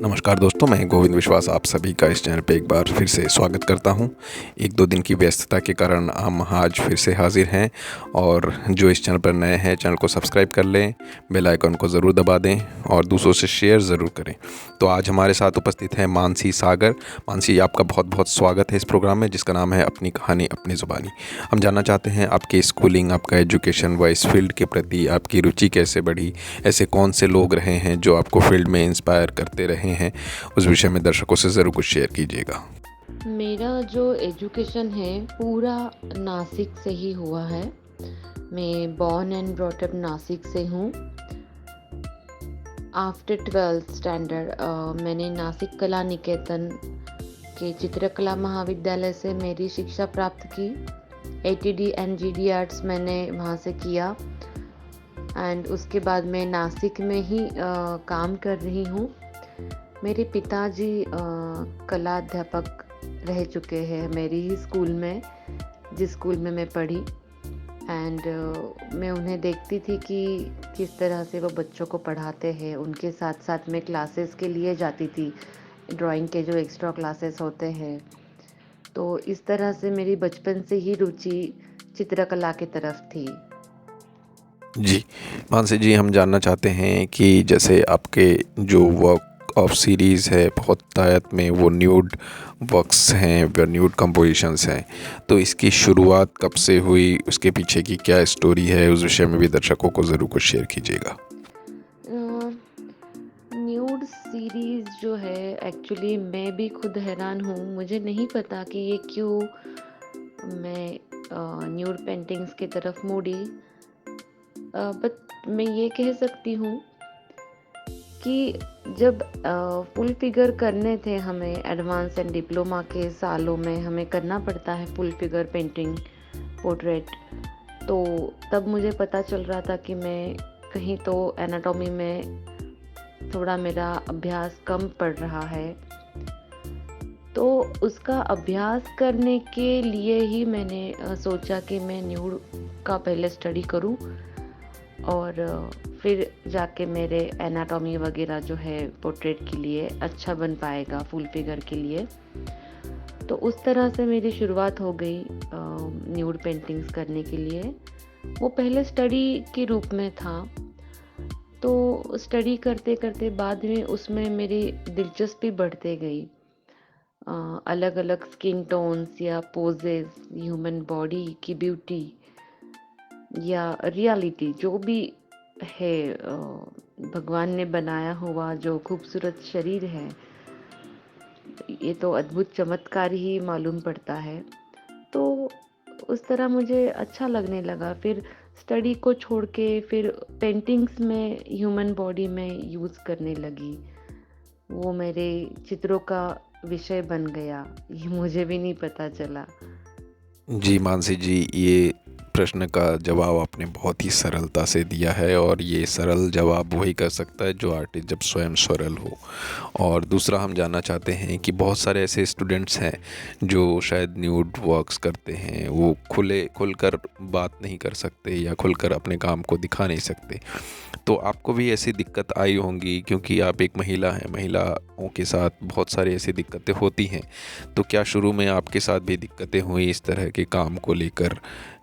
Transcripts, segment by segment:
नमस्कार दोस्तों, मैं गोविंद विश्वास आप सभी का इस चैनल पे एक बार फिर से स्वागत करता हूं। 1-2 दिन की व्यस्तता के कारण हम आज फिर से हाज़िर हैं और जो इस चैनल पर नए हैं चैनल को सब्सक्राइब कर लें, बेल आइकन को ज़रूर दबा दें और दूसरों से शेयर ज़रूर करें। तो आज हमारे साथ उपस्थित हैं मानसी सागर। मानसी, आपका बहुत-बहुत स्वागत है इस प्रोग्राम में जिसका नाम है अपनी कहानी अपनी ज़ुबानी। हम जानना चाहते हैं आपकी स्कूलिंग, आपका एजुकेशन व इस फील्ड के प्रति आपकी रुचि कैसे बढ़ी? ऐसे कौन से लोग रहे हैं जो आपको फील्ड में इंस्पायर करते रहे हैं? उस विषय में दर्शकों से ज़रूर कुछ शेयर कीजिएगा। मेरा जो एजुकेशन है पूरा नासिक से ही हुआ है। मैं born and brought up Nashik से हूँ। आफ्टर 12th स्टैंडर्ड मैंने नासिक कला निकेतन के चित्रकला महाविद्यालय से मेरी शिक्षा प्राप्त की। ATD एंड GD आर्ट्स मैंने वहाँ से किया एंड उसके बाद मैं नासिक में ही काम कर रही हूँ। मेरे पिताजी कला अध्यापक रह चुके हैं मेरी ही स्कूल में, जिस स्कूल में मैं पढ़ी एंड मैं उन्हें देखती थी कि किस तरह से वो बच्चों को पढ़ाते हैं। उनके साथ साथ मैं क्लासेस के लिए जाती थी, ड्राइंग के जो एक्स्ट्रा क्लासेस होते हैं। तो इस तरह से मेरी बचपन से ही रुचि चित्रकला की तरफ थी। जी, मानसी जी, हम जानना चाहते हैं कि जैसे आपके जो वर्क ऑफ सीरीज़ है बहुतायत में वो न्यूड वर्क्स हैं व न्यूड कंपोजिशंस हैं, तो इसकी शुरुआत कब से हुई? उसके पीछे की क्या स्टोरी है? उस विषय में भी दर्शकों को ज़रूर कुछ शेयर कीजिएगा। न्यूड सीरीज़ जो है, एक्चुअली मैं भी खुद हैरान हूँ। मुझे नहीं पता कि ये क्यों मैं न्यूड पेंटिंग्स की तरफ मुड़ी। बट मैं ये कह सकती हूँ कि जब फुल फिगर करने थे हमें, एडवांस एंड डिप्लोमा के सालों में हमें करना पड़ता है फुल फिगर पेंटिंग, पोर्ट्रेट। तो तब मुझे पता चल रहा था कि मैं कहीं तो एनाटॉमी में थोड़ा मेरा अभ्यास कम पड़ रहा है। तो उसका अभ्यास करने के लिए ही मैंने सोचा कि मैं न्यूड का पहले स्टडी करूं और फिर जाके मेरे एनाटॉमी वगैरह जो है पोर्ट्रेट के लिए अच्छा बन पाएगा, फुल फिगर के लिए। तो उस तरह से मेरी शुरुआत हो गई न्यूड पेंटिंग्स करने के लिए। वो पहले स्टडी के रूप में था, तो स्टडी करते करते बाद में उसमें मेरी दिलचस्पी बढ़ते गई। अलग अलग स्किन टोन्स या पोजेस, ह्यूमन बॉडी की ब्यूटी या रियलिटी जो भी है, भगवान ने बनाया हुआ जो खूबसूरत शरीर है, ये तो अद्भुत चमत्कार ही मालूम पड़ता है। तो उस तरह मुझे अच्छा लगने लगा। फिर स्टडी को छोड़ के फिर पेंटिंग्स में ह्यूमन बॉडी में यूज़ करने लगी। वो मेरे चित्रों का विषय बन गया, ये मुझे भी नहीं पता चला। जी मानसी जी, ये प्रश्न का जवाब आपने बहुत ही सरलता से दिया है और ये सरल जवाब वही कर सकता है जो आर्टिस्ट जब स्वयं सरल हो। और दूसरा, हम जानना चाहते हैं कि बहुत सारे ऐसे स्टूडेंट्स हैं जो शायद न्यूड वर्क्स करते हैं, वो खुलकर बात नहीं कर सकते या खुलकर अपने काम को दिखा नहीं सकते। तो आपको भी ऐसी दिक्कत आई होंगी क्योंकि आप एक महिला हैं, महिलाओं के साथ बहुत सारी ऐसी दिक्कतें होती हैं। तो क्या शुरू में आपके साथ भी दिक्कतें हुई इस तरह के काम को लेकर?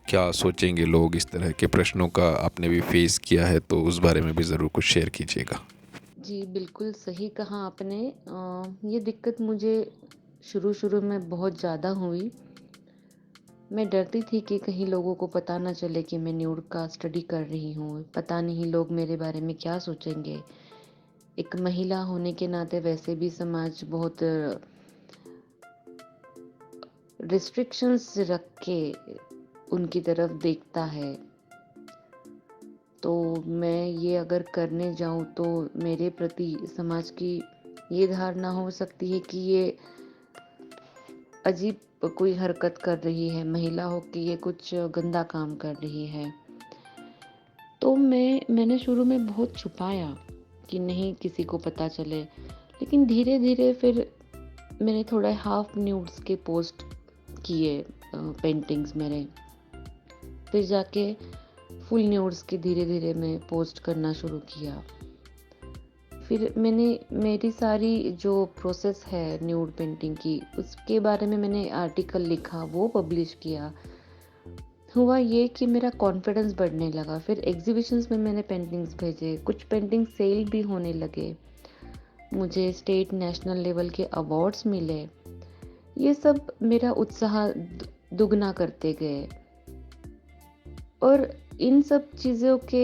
क्या सोचेंगे लोग, इस तरह के प्रश्नों का आपने भी फेस किया है तो उस बारे में भी ज़रूर कुछ शेयर कीजिएगा। जी, बिल्कुल सही कहा आपने। ये दिक्कत मुझे शुरू में बहुत ज़्यादा हुई। मैं डरती थी कि कहीं लोगों को पता ना चले कि मैं न्यूड का स्टडी कर रही हूँ। पता नहीं लोग मेरे बारे में क्या सोचेंगे। एक महिला होने के नाते वैसे भी समाज बहुत रिस्ट्रिक्शंस रख के उनकी तरफ देखता है। तो मैं ये अगर करने जाऊँ तो मेरे प्रति समाज की ये धारणा हो सकती है कि ये अजीब कोई हरकत कर रही है, महिला हो के ये कुछ गंदा काम कर रही है। तो मैंने शुरू में बहुत छुपाया कि नहीं किसी को पता चले। लेकिन धीरे-धीरे फिर मैंने थोड़ा हाफ न्यूड्स के पोस्ट किए, पेंटिंग्स मेरे। फिर जाके फुल न्यूड्स के धीरे-धीरे मैं पोस्ट करना शुरू किया। फिर मैंने मेरी सारी जो प्रोसेस है न्यूड पेंटिंग की, उसके बारे में मैंने आर्टिकल लिखा, वो पब्लिश किया। हुआ ये कि मेरा कॉन्फिडेंस बढ़ने लगा, फिर एग्ज़िबिशन्स में मैंने पेंटिंग्स भेजे, कुछ पेंटिंग सेल भी होने लगे, मुझे स्टेट नेशनल लेवल के अवार्ड्स मिले। ये सब मेरा उत्साह दुगना करते गए और इन सब चीज़ों के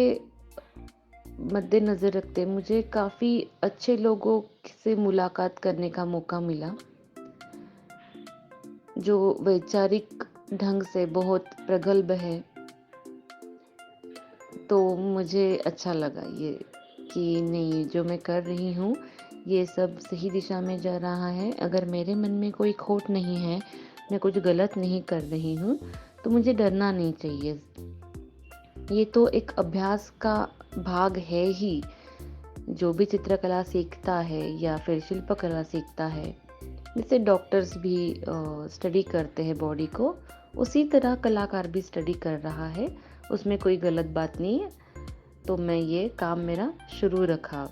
मद्देनज़र रखते मुझे काफ़ी अच्छे लोगों से मुलाकात करने का मौका मिला, जो वैचारिक ढंग से बहुत प्रगल्भ है। तो मुझे अच्छा लगा ये कि नहीं, जो मैं कर रही हूँ ये सब सही दिशा में जा रहा है। अगर मेरे मन में कोई खोट नहीं है, मैं कुछ गलत नहीं कर रही हूँ, तो मुझे डरना नहीं चाहिए। ये तो एक अभ्यास का भाग है ही। जो भी चित्रकला सीखता है या फिर शिल्पकला सीखता है, जैसे डॉक्टर्स भी स्टडी करते हैं बॉडी को, उसी तरह कलाकार भी स्टडी कर रहा है। उसमें कोई गलत बात नहीं है। तो मैं ये काम मेरा शुरू रखा।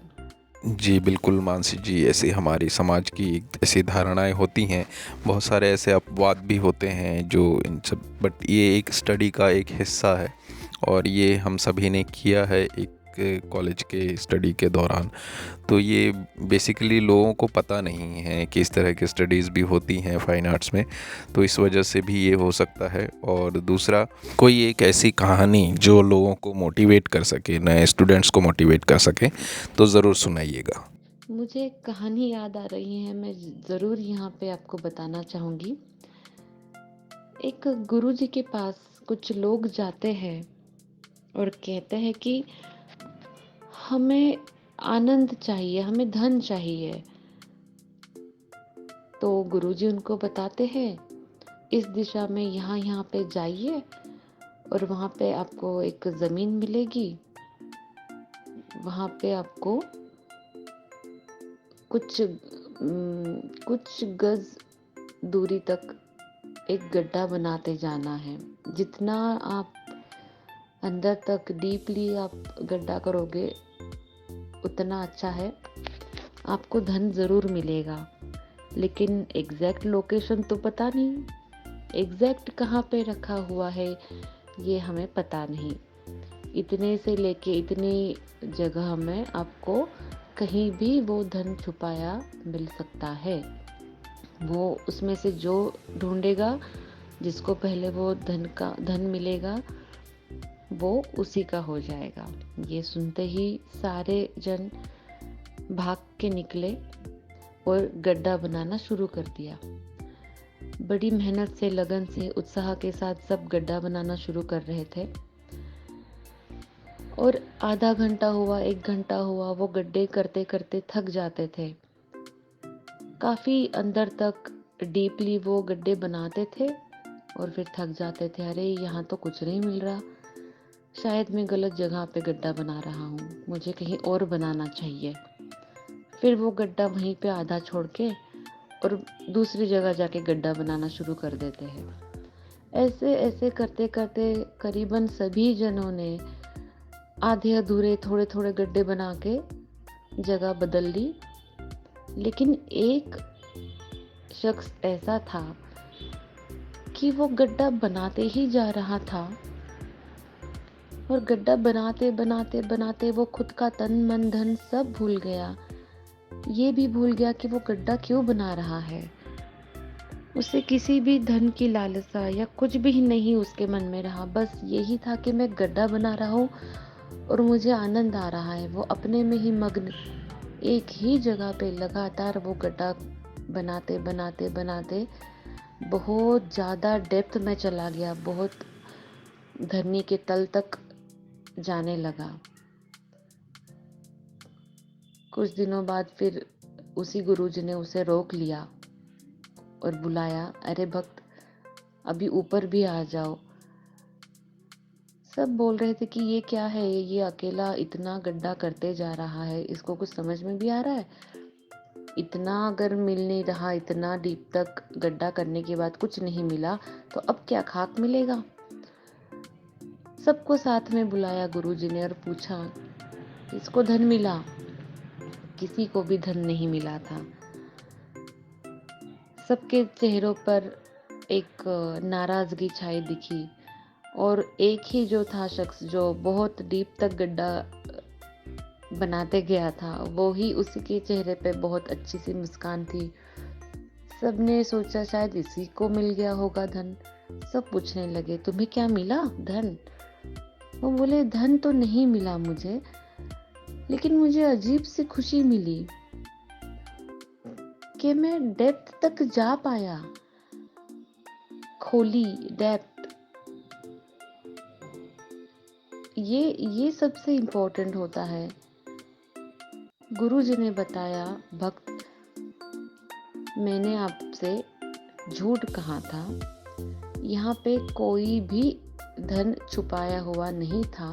जी, बिल्कुल मानसी जी, ऐसे हमारे समाज की एक ऐसी धारणाएँ होती हैं, बहुत सारे ऐसे अपवाद भी होते हैं जो इन सब, बट ये एक स्टडी का एक हिस्सा है और ये हम सभी ने किया है एक कॉलेज के स्टडी के दौरान। तो ये बेसिकली लोगों को पता नहीं है कि इस तरह की स्टडीज़ भी होती हैं फ़ाइन आर्ट्स में, तो इस वजह से भी ये हो सकता है। और दूसरा, कोई एक ऐसी कहानी जो लोगों को मोटिवेट कर सके, नए स्टूडेंट्स को मोटिवेट कर सके, तो ज़रूर सुनाइएगा। मुझे एक कहानी याद आ रही है, मैं ज़रूर यहाँ पे आपको बताना चाहूँगी। एक गुरुजी के पास कुछ लोग जाते हैं और कहते हैं कि हमें आनंद चाहिए, हमें धन चाहिए। तो गुरुजी उनको बताते हैं, इस दिशा में यहाँ पे जाइए और वहाँ पे आपको एक ज़मीन मिलेगी। वहाँ पे आपको कुछ गज दूरी तक एक गड्ढा बनाते जाना है। जितना आप अंदर तक डीपली आप गड्ढा करोगे, उतना अच्छा है। आपको धन ज़रूर मिलेगा, लेकिन एग्जैक्ट लोकेशन तो पता नहीं, एग्जैक्ट कहाँ पे रखा हुआ है ये हमें पता नहीं। इतने से लेके इतनी जगह में आपको कहीं भी वो धन छुपाया मिल सकता है। वो उसमें से जो ढूंढेगा, जिसको पहले वो धन मिलेगा, वो उसी का हो जाएगा। ये सुनते ही सारे जन भाग के निकले और गड्ढा बनाना शुरू कर दिया। बड़ी मेहनत से, लगन से, उत्साह के साथ सब गड्ढा बनाना शुरू कर रहे थे और आधा घंटा हुआ, 1 घंटा हुआ, वो गड्ढे करते करते थक जाते थे। काफ़ी अंदर तक डीपली वो गड्ढे बनाते थे और फिर थक जाते थे। अरे यहाँ तो कुछ नहीं मिल रहा, शायद मैं गलत जगह पे गड्ढा बना रहा हूँ, मुझे कहीं और बनाना चाहिए। फिर वो गड्ढा वहीं पे आधा छोड़ के और दूसरी जगह जाके गड्ढा बनाना शुरू कर देते हैं। ऐसे ऐसे करते करते करीबन सभी जनों ने आधे अधूरे थोड़े थोड़े गड्ढे बना के जगह बदल ली, लेकिन एक शख्स ऐसा था कि वो गड्ढा बनाते ही जा रहा था और गड्ढा बनाते बनाते बनाते वो खुद का तन मन धन सब भूल गया। ये भी भूल गया कि वो गड्ढा क्यों बना रहा है। उसे किसी भी धन की लालसा या कुछ भी नहीं उसके मन में रहा, बस यही था कि मैं गड्ढा बना रहा हूँ और मुझे आनंद आ रहा है। वो अपने में ही मग्न एक ही जगह पे लगातार वो गड्ढा बनाते बनाते बनाते बहुत ज़्यादा डेप्थ में चला गया, बहुत धरनी के तल तक जाने लगा। कुछ दिनों बाद फिर उसी गुरुजी ने उसे रोक लिया और बुलाया, अरे भक्त, अभी ऊपर भी आ जाओ। सब बोल रहे थे कि ये क्या है, ये अकेला इतना गड्ढा करते जा रहा है, इसको कुछ समझ में भी आ रहा है? इतना अगर मिल नहीं रहा, इतना डीप तक गड्ढा करने के बाद कुछ नहीं मिला, तो अब क्या खाक मिलेगा? सबको साथ में बुलाया गुरुजी ने और पूछा, इसको धन मिला? किसी को भी धन नहीं मिला था। सबके चेहरों पर एक नाराज़गी छाई दिखी और एक ही जो था शख्स जो बहुत डीप तक गड्ढा बनाते गया था, वो ही उसी के चेहरे पे बहुत अच्छी सी मुस्कान थी। सबने सोचा शायद इसी को मिल गया होगा धन। सब पूछने लगे, तुम्हें क्या मिला? धन? वो बोले, धन तो नहीं मिला मुझे, लेकिन मुझे अजीब सी खुशी मिली कि मैं डेप्थ तक जा पाया। खोली, डेप्थ, ये सबसे इम्पोर्टेंट होता है। गुरुजी ने बताया, भक्त, मैंने आपसे झूठ कहा था। यहाँ पे कोई भी धन छुपाया हुआ नहीं था।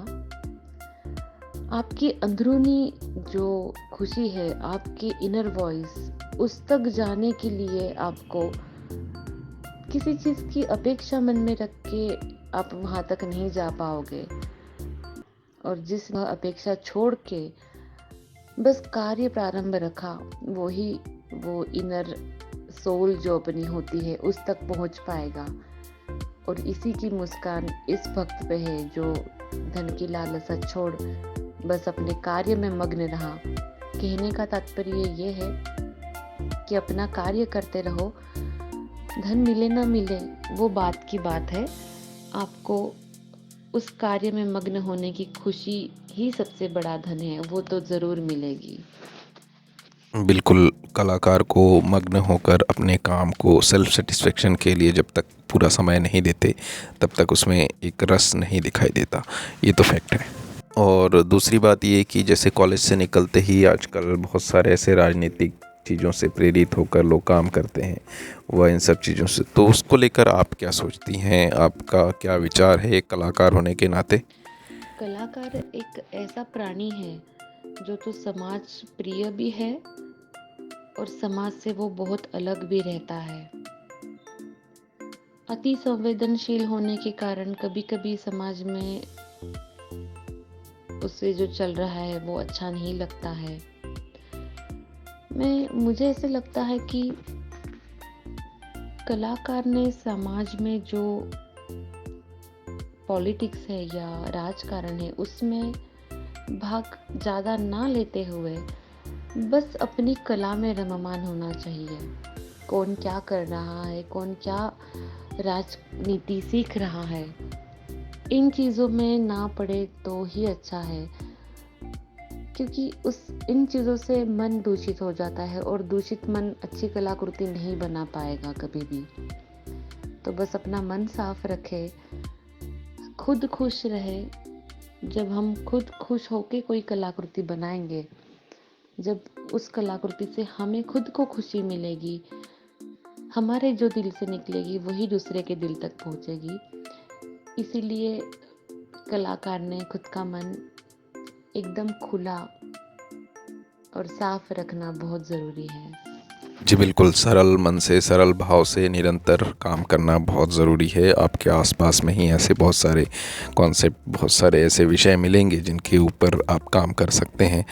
आपकी अंदरूनी जो खुशी है, आपकी इनर वॉइस, उस तक जाने के लिए आपको किसी चीज़ की अपेक्षा मन में रख के आप वहाँ तक नहीं जा पाओगे। और जिस अपेक्षा छोड़ के बस कार्य प्रारंभ रखा, वो इनर सोल जो अपनी होती है उस तक पहुँच पाएगा। और इसी की मुस्कान इस भक्त पे है जो धन की लालसा छोड़ बस अपने कार्य में मग्न रहा। कहने का तात्पर्य ये है कि अपना कार्य करते रहो, धन मिले ना मिले वो बात की बात है। आपको उस कार्य में मग्न होने की खुशी ही सबसे बड़ा धन है, वो तो ज़रूर मिलेगी। बिल्कुल, कलाकार को मग्न होकर अपने काम को सेल्फ सेटिस्फेक्शन के लिए जब तक पूरा समय नहीं देते, तब तक उसमें एक रस नहीं दिखाई देता। ये तो फैक्ट है। और दूसरी बात ये कि जैसे कॉलेज से निकलते ही आजकल बहुत सारे ऐसे राजनीतिक चीज़ों से प्रेरित होकर लोग काम करते हैं, वह इन सब चीज़ों से, तो उसको लेकर आप क्या सोचती हैं? आपका क्या विचार है एक कलाकार होने के नाते? कलाकार एक ऐसा प्राणी है जो तो समाज प्रिय भी है और समाज से वो बहुत अलग भी रहता है। अति संवेदनशील होने के कारण कभी कभी समाज में उससे जो चल रहा है वो अच्छा नहीं लगता है। मुझे ऐसे लगता है कि कलाकार ने समाज में जो पॉलिटिक्स है या राजकारण है उसमें भाग ज़्यादा ना लेते हुए बस अपनी कला में रममान होना चाहिए। कौन क्या कर रहा है, कौन क्या राजनीति सीख रहा है, इन चीज़ों में ना पड़े तो ही अच्छा है, क्योंकि इन चीज़ों से मन दूषित हो जाता है और दूषित मन अच्छी कलाकृति नहीं बना पाएगा कभी भी। तो बस अपना मन साफ रखे, खुद खुश रहे। जब हम खुद खुश होके कोई कलाकृति बनाएंगे, जब उस कलाकृति से हमें खुद को खुशी मिलेगी, हमारे जो दिल से निकलेगी वही दूसरे के दिल तक पहुंचेगी। इसीलिए कलाकार ने खुद का मन एकदम खुला और साफ रखना बहुत ज़रूरी है। जी बिल्कुल, सरल मन से, सरल भाव से निरंतर काम करना बहुत ज़रूरी है। आपके आसपास में ही ऐसे बहुत सारे कॉन्सेप्ट, बहुत सारे ऐसे विषय मिलेंगे जिनके ऊपर आप काम कर सकते हैं।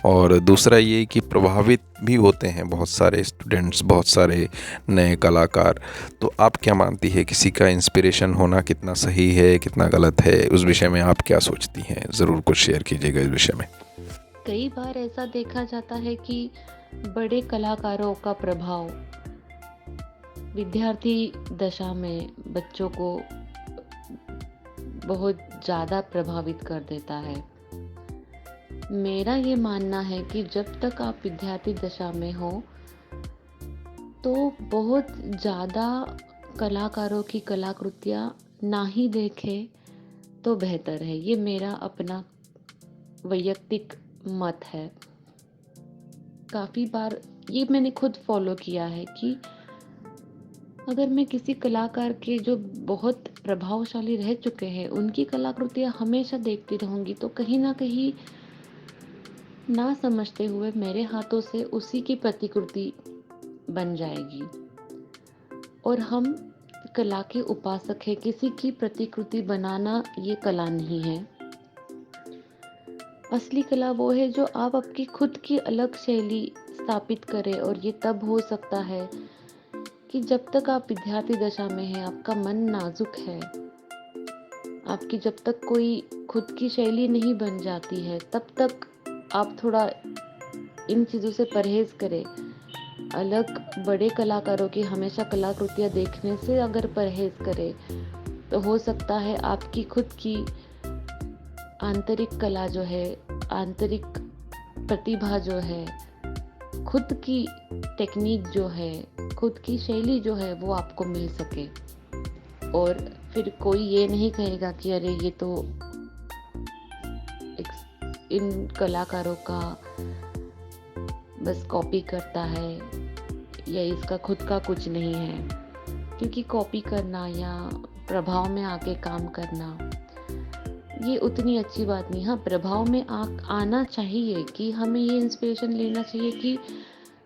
और दूसरा ये कि प्रभावित भी होते हैं बहुत सारे स्टूडेंट्स, बहुत सारे नए कलाकार। तो आप क्या मानती है, किसी का इंस्पिरेशन होना कितना सही है, कितना गलत है? उस विषय में आप क्या सोचती हैं? ज़रूर कुछ शेयर कीजिएगा इस विषय में। कई बार ऐसा देखा जाता है कि बड़े कलाकारों का प्रभाव विद्यार्थी दशा में बच्चों को बहुत ज़्यादा प्रभावित कर देता है। मेरा ये मानना है कि जब तक आप विद्यार्थी दशा में हो तो बहुत ज़्यादा कलाकारों की कलाकृतियाँ ना ही देखें तो बेहतर है। ये मेरा अपना वैयक्तिक मत है। काफ़ी बार ये मैंने खुद फॉलो किया है कि अगर मैं किसी कलाकार के जो बहुत प्रभावशाली रह चुके हैं उनकी कलाकृतियाँ हमेशा देखती रहूँगी तो कहीं ना कहीं ना समझते हुए मेरे हाथों से उसी की प्रतिकृति बन जाएगी। और हम कला के उपासक हैं, किसी की प्रतिकृति बनाना ये कला नहीं है। असली कला वो है जो आप आपकी खुद की अलग शैली स्थापित करें, और ये तब हो सकता है कि जब तक आप विद्यार्थी दशा में हैं, आपका मन नाजुक है, आपकी जब तक कोई खुद की शैली नहीं बन जाती है, तब तक आप थोड़ा इन चीज़ों से परहेज़ करें। अलग बड़े कलाकारों की हमेशा कलाकृतियाँ देखने से अगर परहेज़ करें, तो हो सकता है आपकी खुद की आंतरिक कला जो है, आंतरिक प्रतिभा जो है, खुद की टेक्नीक जो है, खुद की शैली जो है, वो आपको मिल सके। और फिर कोई ये नहीं कहेगा कि अरे ये तो इन कलाकारों का बस कॉपी करता है, या इसका खुद का कुछ नहीं है। क्योंकि कॉपी करना या प्रभाव में आके काम करना, ये उतनी अच्छी बात नहीं। हाँ, प्रभाव में आना चाहिए कि हमें ये इंस्पिरेशन लेना चाहिए कि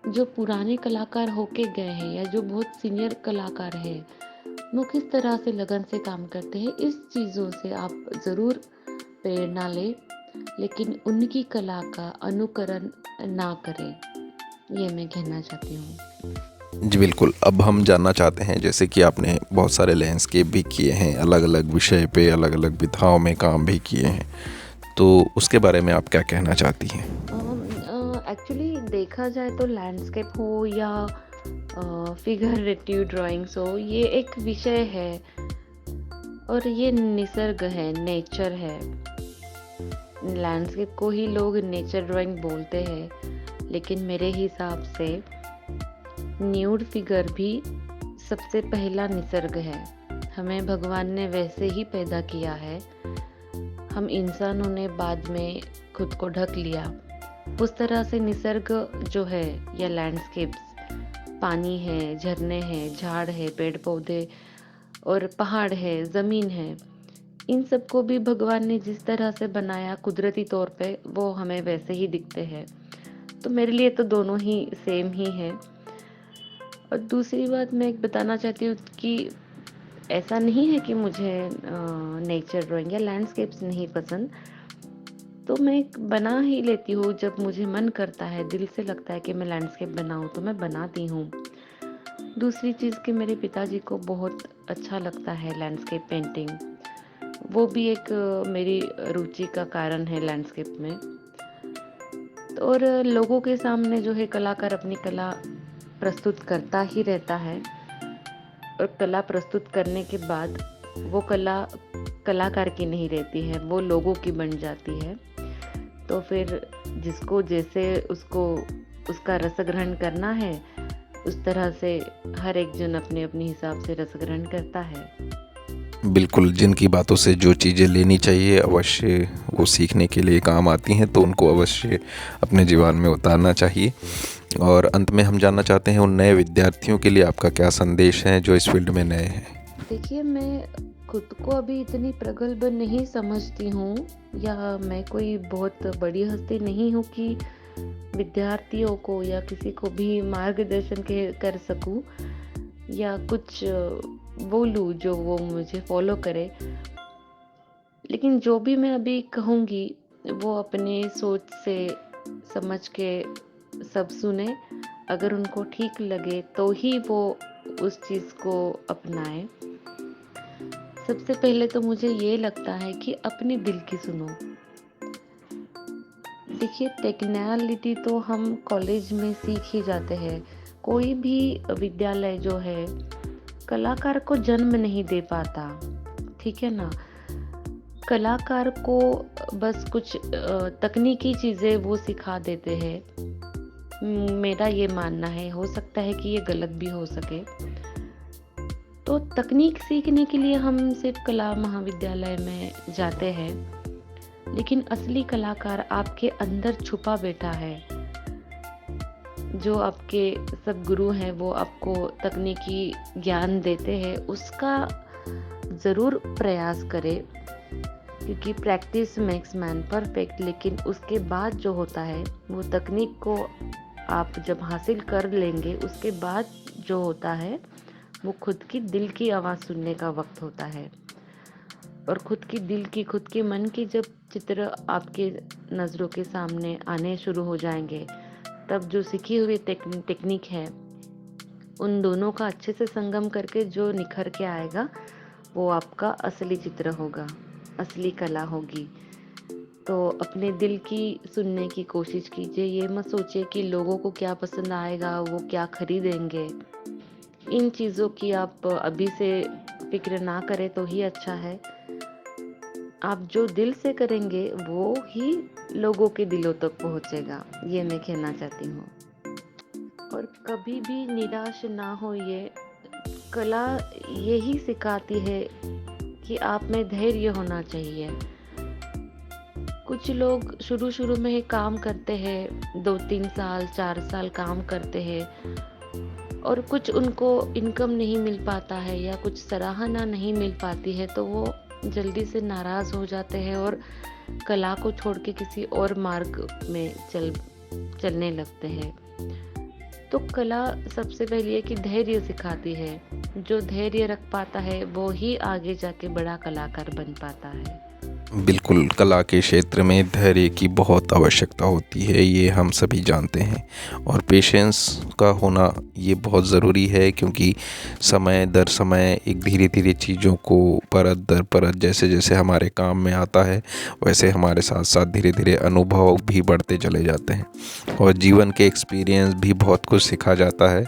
जो पुराने कलाकार होके गए हैं या जो बहुत सीनियर कलाकार है, वो किस तरह से लगन से काम करते हैं। इस चीज़ों से आप ज़रूर प्रेरणा लें, लेकिन उनकी कला का अनुकरण ना करें, ये मैं कहना चाहती हूँ। जी बिल्कुल। अब हम जानना चाहते हैं, जैसे कि आपने बहुत सारे लैंडस्केप भी किए हैं, अलग अलग विषय पे अलग अलग विधाओं में काम भी किए हैं, तो उसके बारे में आप क्या कहना चाहती हैं? एक्चुअली देखा जाए तो लैंडस्केप हो या फिगरेटिव ड्राइंग्स हो, ये एक विषय है और ये निसर्ग है, नेचर है। लैंडस्केप को ही लोग नेचर ड्राइंग बोलते हैं, लेकिन मेरे हिसाब से न्यूड फिगर भी सबसे पहला निसर्ग है। हमें भगवान ने वैसे ही पैदा किया है, हम इंसानों ने बाद में खुद को ढक लिया। उस तरह से निसर्ग जो है या लैंडस्केप्स, पानी है, झरने हैं, झाड़ है, पेड़ पौधे और पहाड़ है, ज़मीन है, इन सबको भी भगवान ने जिस तरह से बनाया कुदरती तौर पे, वो हमें वैसे ही दिखते हैं। तो मेरे लिए तो दोनों ही सेम ही है। और दूसरी बात मैं एक बताना चाहती हूँ कि ऐसा नहीं है कि मुझे नेचर ड्राइंग या लैंडस्केप्स नहीं पसंद, तो मैं बना ही लेती हूँ जब मुझे मन करता है, दिल से लगता है कि मैं लैंडस्केप बनाऊँ तो मैं बनाती हूँ। दूसरी चीज़ कि मेरे पिताजी को बहुत अच्छा लगता है लैंडस्केप पेंटिंग, वो भी एक मेरी रुचि का कारण है लैंडस्केप में। और लोगों के सामने जो है कलाकार अपनी कला प्रस्तुत करता ही रहता है, और कला प्रस्तुत करने के बाद वो कला कलाकार की नहीं रहती है, वो लोगों की बन जाती है। तो फिर जिसको जैसे उसको उसका रस ग्रहण करना है, उस तरह से हर एक जन अपने अपने हिसाब से रस ग्रहण करता है। बिल्कुल, जिनकी बातों से जो चीज़ें लेनी चाहिए अवश्य वो सीखने के लिए काम आती हैं, तो उनको अवश्य अपने जीवन में उतारना चाहिए। और अंत में हम जानना चाहते हैं, उन नए विद्यार्थियों के लिए आपका क्या संदेश है जो इस फील्ड में नए हैं? देखिए, मैं खुद को अभी इतनी प्रगल्भ नहीं समझती हूँ, या मैं कोई बहुत बड़ी हस्ती नहीं हूँ कि विद्यार्थियों को या किसी को भी मार्गदर्शन कर सकूँ या कुछ बोलूँ जो वो मुझे फॉलो करे। लेकिन जो भी मैं अभी कहूँगी, वो अपने सोच से समझ के सब सुने। अगर उनको ठीक लगे तो ही वो उस चीज़ को अपनाएं। सबसे पहले तो मुझे ये लगता है कि अपने दिल की सुनो। देखिए, टेक्निकलिटी तो हम कॉलेज में सीख ही जाते हैं। कोई भी विद्यालय जो है कलाकार को जन्म नहीं दे पाता, ठीक है ना। कलाकार को बस कुछ तकनीकी चीज़ें वो सिखा देते हैं। मेरा ये मानना है, हो सकता है कि ये गलत भी हो सके। तो तकनीक सीखने के लिए हम सिर्फ कला महाविद्यालय में जाते हैं, लेकिन असली कलाकार आपके अंदर छुपा बैठा है। जो आपके सब गुरु हैं वो आपको तकनीकी ज्ञान देते हैं, उसका ज़रूर प्रयास करें, क्योंकि प्रैक्टिस मेक्स मैन परफेक्ट। लेकिन उसके बाद जो होता है, वो तकनीक को आप जब हासिल कर लेंगे, उसके बाद जो होता है वो खुद की दिल की आवाज़ सुनने का वक्त होता है। और खुद की दिल की, खुद के मन की जब चित्र आपके नज़रों के सामने आने शुरू हो जाएँगे, तब जो सीखी हुई टेक्निक है, उन दोनों का अच्छे से संगम करके जो निखर के आएगा, वो आपका असली चित्र होगा, असली कला होगी। तो अपने दिल की सुनने की कोशिश कीजिए, ये मत सोचिए कि लोगों को क्या पसंद आएगा, वो क्या खरीदेंगे। इन चीज़ों की आप अभी से फ़िक्र ना करें तो ही अच्छा है। आप जो दिल से करेंगे वो ही लोगों के दिलों तक पहुँचेगा, ये मैं कहना चाहती हूँ। और कभी भी निराश ना होइए, कला यही सिखाती है कि आप में धैर्य होना चाहिए। कुछ लोग शुरू-शुरू में ही काम करते हैं, 2-3 साल, 4 साल काम करते हैं और कुछ उनको इनकम नहीं मिल पाता है या कुछ सराहना नहीं मिल पाती है, तो वो जल्दी से नाराज़ हो जाते हैं और कला को छोड़ के किसी और मार्ग में चलने लगते हैं। तो कला सबसे पहले ये कि धैर्य सिखाती है। जो धैर्य रख पाता है, वो ही आगे जाके बड़ा कलाकार बन पाता है। बिल्कुल, कला के क्षेत्र में धैर्य की बहुत आवश्यकता होती है, ये हम सभी जानते हैं। और पेशेंस का होना ये बहुत ज़रूरी है, क्योंकि समय दर समय एक धीरे-धीरे चीज़ों को परत दर परत जैसे-जैसे हमारे काम में आता है, वैसे हमारे साथ-साथ धीरे-धीरे अनुभव भी बढ़ते चले जाते हैं और जीवन के एक्सपीरियंस भी बहुत कुछ सिखा जाता है।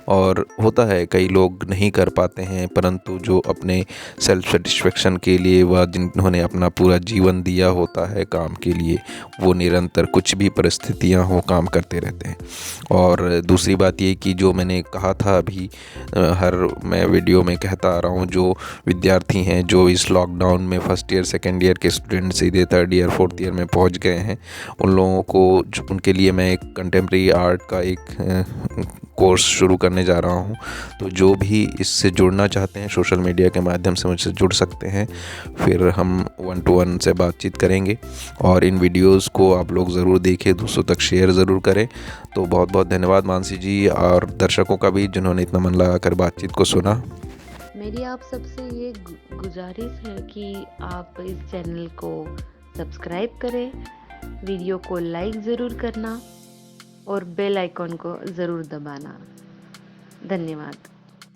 और होता है कई लोग नहीं कर पाते हैं, परंतु जो अपने सेल्फ सेटिस्फेक्शन के लिए व जिन्होंने अपना पूरा जीवन दिया होता है काम के लिए, वो निरंतर कुछ भी परिस्थितियां हो काम करते रहते हैं। और दूसरी बात ये कि जो मैंने कहा था अभी, मैं वीडियो में कहता आ रहा हूँ, जो विद्यार्थी हैं जो इस लॉकडाउन में फर्स्ट ईयर सेकेंड ईयर के स्टूडेंट सीधे थर्ड ईयर फोर्थ ईयर में पहुँच गए हैं, उन लोगों को उनके लिए मैं एक कंटेम्प्रेरी आर्ट का एक कोर्स शुरू करने जा रहा हूँ। तो जो भी इससे जुड़ना चाहते हैं, सोशल मीडिया के माध्यम से मुझसे जुड़ सकते हैं। फिर हम 1-to-1 से बातचीत करेंगे और इन वीडियोस को आप लोग ज़रूर देखें, दूसरों तक शेयर ज़रूर करें। तो बहुत बहुत धन्यवाद मानसी जी और दर्शकों का भी, जिन्होंने इतना मन लगा कर बातचीत को सुना। मेरी आप सबसे ये गुजारिश है कि आप इस चैनल को सब्सक्राइब करें, वीडियो को लाइक ज़रूर करना और बेल आइकॉन को ज़रूर दबाना। धन्यवाद।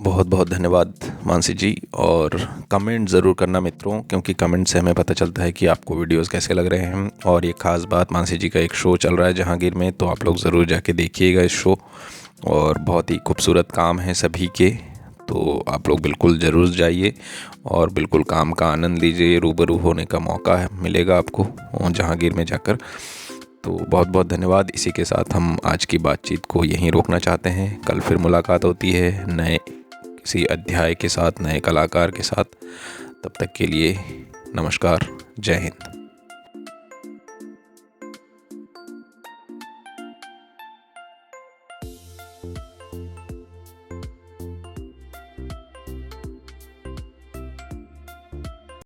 बहुत बहुत धन्यवाद मानसी जी, और कमेंट ज़रूर करना मित्रों, क्योंकि कमेंट से हमें पता चलता है कि आपको वीडियोस कैसे लग रहे हैं। और ये ख़ास बात, मानसी जी का एक शो चल रहा है जहांगीर में, तो आप लोग ज़रूर जाके देखिएगा इस शो। और बहुत ही खूबसूरत काम है सभी के, तो आप लोग बिल्कुल ज़रूर जाइए और बिल्कुल काम का आनंद लीजिए। रूबरू होने का मौका मिलेगा आपको जहांगीर में जाकर। तो बहुत बहुत धन्यवाद। इसी के साथ हम आज की बातचीत को यहीं रोकना चाहते हैं। कल फिर मुलाकात होती है नए किसी अध्याय के साथ, नए कलाकार के साथ। तब तक के लिए नमस्कार, जय हिंद।